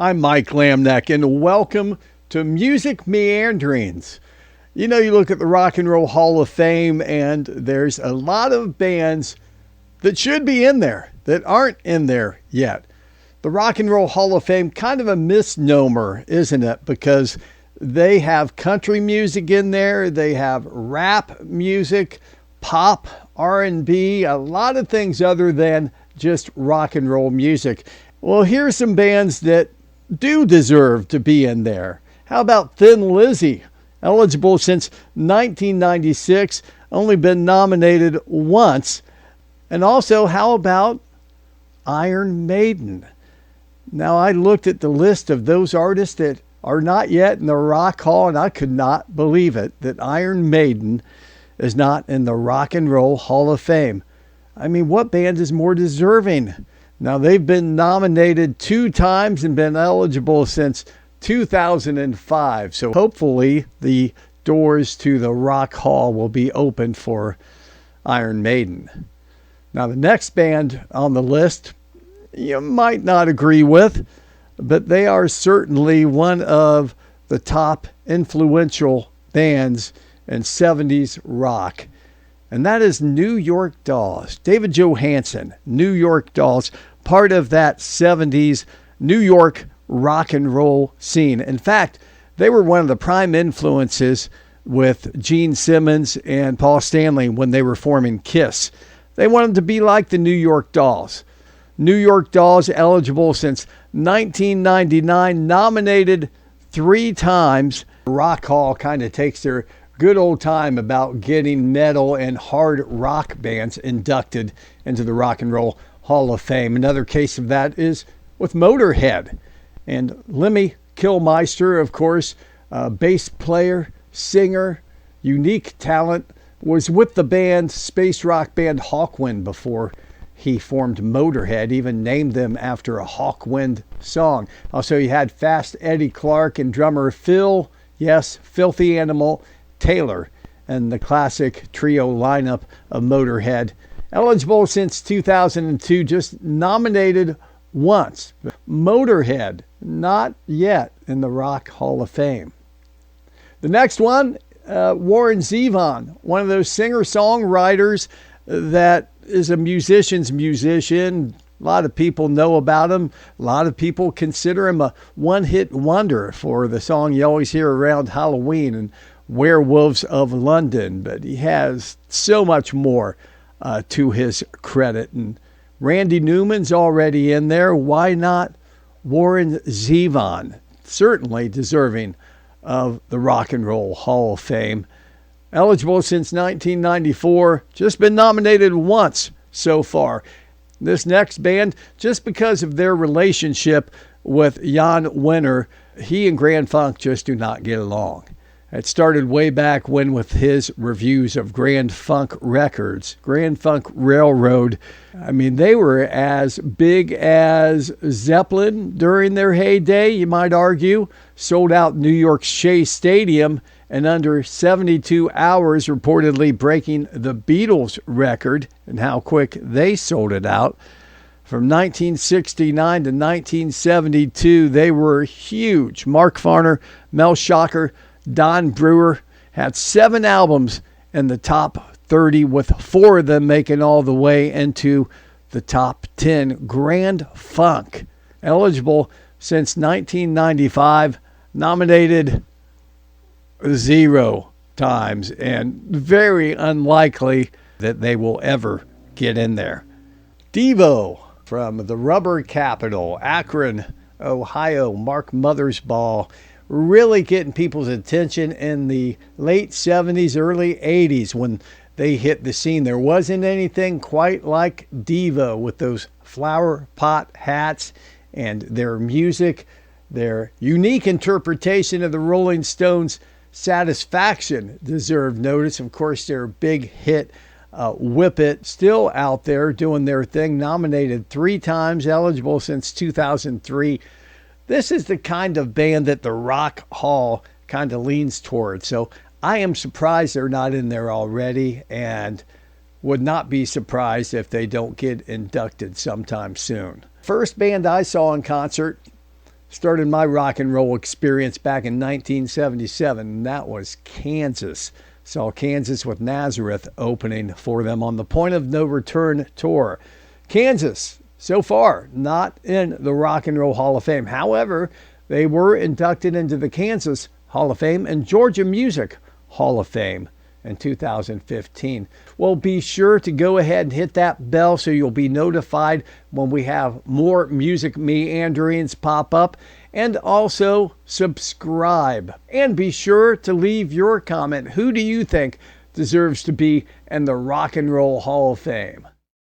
I'm Mike Lamneck, and welcome to Music Meanderings. You know, you look at the Rock and Roll Hall of Fame, and there's a lot of bands that should be in there that aren't in there yet. The Rock and Roll Hall of Fame, kind of a misnomer, isn't it? Because they have country music in there, they have rap music, pop, R&B, a lot of things other than just rock and roll music. Well, here's some bands that do deserve to be in there. How about Thin Lizzy? Eligible since 1996, only been nominated once. And also, how about Iron Maiden? Now, I looked at the list of those artists that are not yet in the Rock Hall, and I could not believe it, that Iron Maiden is not in the Rock and Roll Hall of Fame. I mean, what band is more deserving? Now, they've been nominated 2 times and been eligible since 2005. So hopefully the doors to the Rock Hall will be open for Iron Maiden. Now, the next band on the list you might not agree with, but they are certainly one of the top influential bands in 70s rock. And that is New York Dolls. David Johansen, New York Dolls, part of that 70s New York rock and roll scene. In fact, they were one of the prime influences with Gene Simmons and Paul Stanley when they were forming Kiss. They wanted to be like the New York Dolls. New York Dolls, eligible since 1999, nominated 3 times. Rock Hall kind of takes their good old time about getting metal and hard rock bands inducted into the Rock and Roll Hall of Fame. Another case of that is with Motorhead. And Lemmy Kilmister, of course, bass player, singer, unique talent, was with the band, space rock band Hawkwind before he formed Motorhead, even named them after a Hawkwind song. Also, you had Fast Eddie Clarke and drummer Phil, yes, Filthy Animal Taylor, and the classic trio lineup of Motorhead. Eligible since 2002, just nominated once. Motorhead, not yet in the Rock Hall of Fame. The next one, Warren Zevon, one of those singer-songwriters that is a musician's musician. A lot of people know about him. A lot of people consider him a one-hit wonder for the song you always hear around Halloween and Werewolves of London. But he has so much more to his credit. And Randy Newman's already in there. Why not Warren Zevon? Certainly deserving of the Rock and Roll Hall of Fame. Eligible since 1994. Just been nominated once so far. This next band, just because of their relationship with Jan Winter, he and Grand Funk just do not get along. It started way back when with his reviews of Grand Funk Records, Grand Funk Railroad. I mean, they were as big as Zeppelin during their heyday, you might argue. Sold out New York's Shea Stadium in under 72 hours, reportedly breaking the Beatles record and how quick they sold it out. From 1969 to 1972, they were huge. Mark Farner, Mel Shocker, Don Brewer had 7 albums in the top 30, with 4 of them making all the way into the top 10. Grand Funk, eligible since 1995, nominated 0 times, and very unlikely that they will ever get in there. Devo from the Rubber Capital, Akron, Ohio, Mark Mothersbaugh, really getting people's attention in the late 70s, early 80s when they hit the scene. There wasn't anything quite like Devo with those flower pot hats and their music, their unique interpretation of the Rolling Stones' Satisfaction deserved notice. Of course, their big hit, Whip It, still out there doing their thing, nominated 3 times, eligible since 2003. This is the kind of band that the Rock Hall kind of leans toward. So I am surprised they're not in there already, and would not be surprised if they don't get inducted sometime soon. First band I saw in concert, Started my rock and roll experience back in 1977, and that was Kansas. Saw Kansas with Nazareth opening for them on the Point of No Return tour. Kansas, so far, not in the Rock and Roll Hall of Fame. However, they were inducted into the Kansas Hall of Fame and Georgia Music Hall of Fame in 2015. Well, be sure to go ahead and hit that bell so you'll be notified when we have more music meanderings pop up. And also subscribe. And be sure to leave your comment. Who do you think deserves to be in the Rock and Roll Hall of Fame?